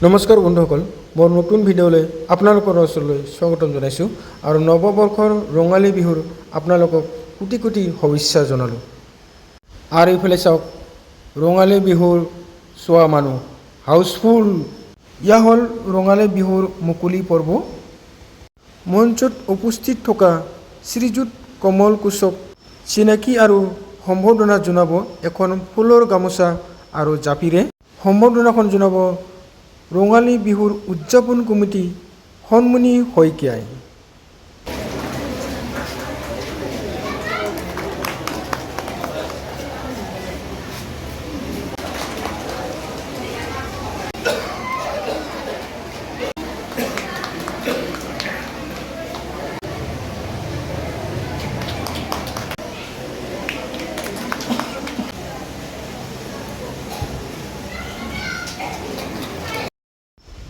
নমস্কাৰ বন্ধুসকল, মোৰ নতুন ভিডিঅ'লৈ আপোনালোকৰ ওচৰলৈ স্বাগতম জনাইছোঁ আৰু নৱবৰ্ষৰ ৰঙালী বিহুৰ আপোনালোকক কোটি কোটি শুভেচ্ছা জনালোঁ। আৰু এইফালে চাওক, ৰঙালী বিহুৰ চোৱা মানুহ হাউচফুল। ইয়া হ'ল ৰঙালী বিহুৰ মুকলি পৰ্ব। মঞ্চত উপস্থিত থকা শ্ৰীযুত কমল কোচক চিনাকি আৰু সম্বৰ্ধনা জনাব এখন ফুলৰ গামোচা আৰু জাপিৰে। সম্বৰ্ধনাখন জনাব ৰঙালী বিহুৰ উদযাপন কমিটি সন্মুনী শইকীয়াই।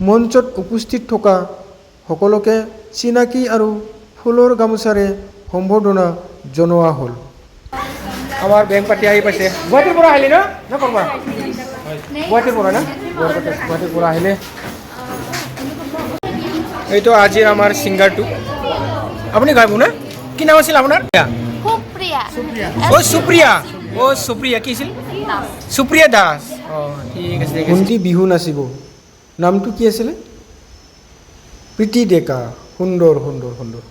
মঞ্চত উপস্থিত থকা সকলোকে চিনাকি আৰু ফুলৰ গামোচাৰে সম্বৰ্ধনা জনোৱা হ'ল। আমাৰ বেংক পাতি আহি পাইছে। গুৱাহাটীৰ পৰা আহিলে ন কৰবা? গুৱাহাটীৰ পৰা না? গুৱাহাটীৰ পৰা আহিলে। এইটো আজিৰ আমাৰ ছিংগাৰটো। আপুনি গাব না? কি নাম আছিল আপোনাৰ? সুপ্ৰিয়া কি আছিল? সুপ্ৰিয়া দাস। ঠিক আছে। ভণ্টি বিহু নাচিব, নামটো কি আছিলে? প্ৰীতি ডেকা। সুন্দৰ সুন্দৰ সুন্দৰ।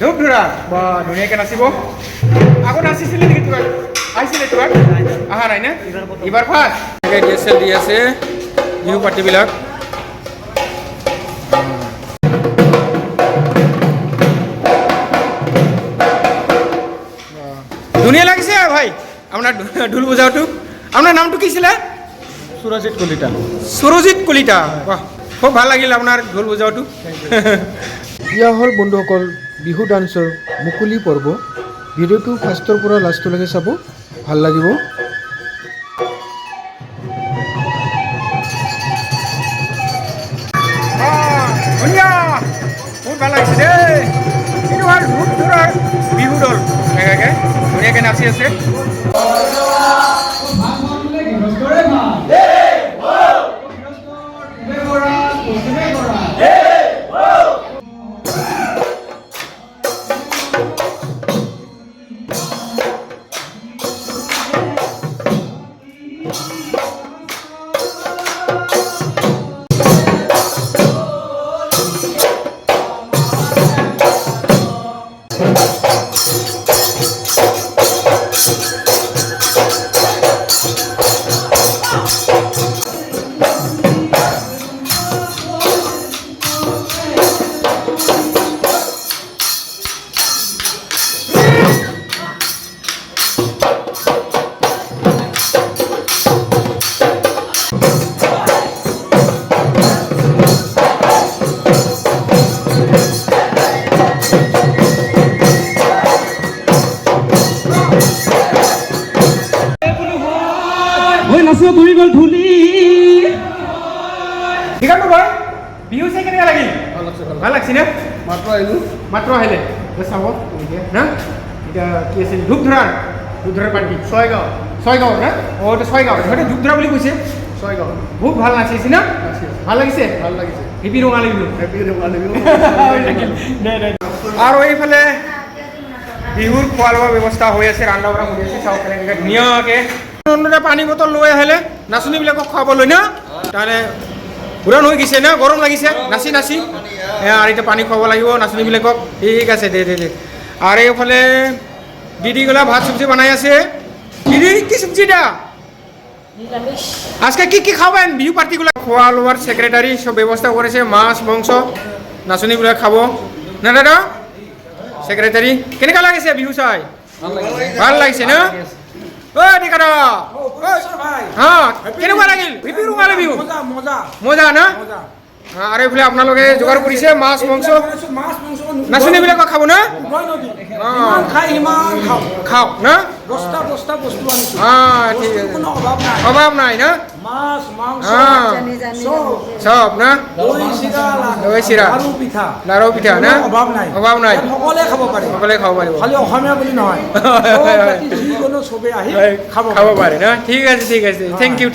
ধূপ ধৰা বা ধুনীয়াকৈ নাচিব। আগত নাচিছিলে নেকি? তোমাক আহিছিলে? তোমাক অহা নাই না? এইবাৰ ফাৰ্ষ্ট দি আছে বিহু পাৰ্টিবিলাক। ধুনীয়া লাগিছে ভাই আপোনাৰ ঢোল বজাওটো। আপোনাৰ নামটো কি আছিলে? সুৰজিত কলিতা। সুৰজিত কলিতা, বাহ, খুব ভাল লাগিল আপোনাৰ ঢোল বজাওটো। ইয়া হ'ল বন্ধুসকল বিহু ডান্সৰ মুকলি পৰ্ব। ভিডিঅ'টো ফাৰ্ষ্টৰ পৰা লাষ্টলৈকে চাব, ভাল লাগিব। বহুত ভাল লাগিছে দেই। এইটো হ'ল ধূপ ধৰাৰ বিহু দল, ধুনীয়াকৈ নাচি আছে। ধৰি গ'ল ধূলি। বিহু চাই কেনেকুৱা লাগিল? ভাল লাগছে নে? মাত্ৰ আহিলে চাব না। এতিয়া কি আছিল? ধূপ ধৰাৰ পাৰ্টি ছয়গাঁও না? অঁ, এইটো ছয়গাঁও। সিহঁতে ধূপ ধৰা বুলি কৈছে। ছয়গাঁও বহুত ভাল নাচিছে না? ভাল লাগিছে? হেপী ৰঙালী বিহু। আৰু এইফালে বিহুৰ খোৱা লোৱা ব্যৱস্থা হৈ আছে, ৰন্ধা বঢ়া হৈ আছে। চাওক কেনেকৈ ধুনীয়াকৈ পানী বটল লৈ আহিলে নাচনীবিলাকক খুৱাবলৈ না। তাৰমানে ঘূৰাণ হৈ গৈছে না, গৰম লাগিছে নাচি নাচি। আৰু এতিয়া পানী খুৱাব লাগিব নাচনীবিলাকক। ঠিক আছে, দে। আৰু এইফালে দিদি গলা ভাত চব্জি বনাই আছে। দিদি কি চব্জি দা? আজকে কি খাবেন? বিহু পার্টিগুলো খোয়া লোয়ার সেক্রেটারি সব ব্যবস্থা করেছে, মাছ মাংস নাচনীগুলো খাব না দাদা? সেক্রেটারি কেনেকা লাগিছে বিহু চাই? ভাল লাগিছে না? ও দিকারা হ্যাঁ, কেনেকুৱা লাগিল বিহু? ৰঙালী বিহু মজা না? আৰু এইফালে আপোনালোকে যোগাৰ কৰিছে মাছ মাংস নাচনীবিলাকক খাব না? খাওক না? ঠিক আছে, অভাৱ নাই না? মাছ মাংস চব চব না দৈ চিৰা দৈ চিৰা লাৰু পিঠা লাৰু পিঠা না অভাৱ নাই অভাৱ নাই ইয়াত সকলোৱে খাব পাৰে সকলোৱে খাব পাৰিব খালি অসমীয়া বুলি নহয় হয়, হয়, হয়। যিকোনো চবেই আহি হয়, খাব খাব পাৰে না ঠিক আছে থেংক ইউ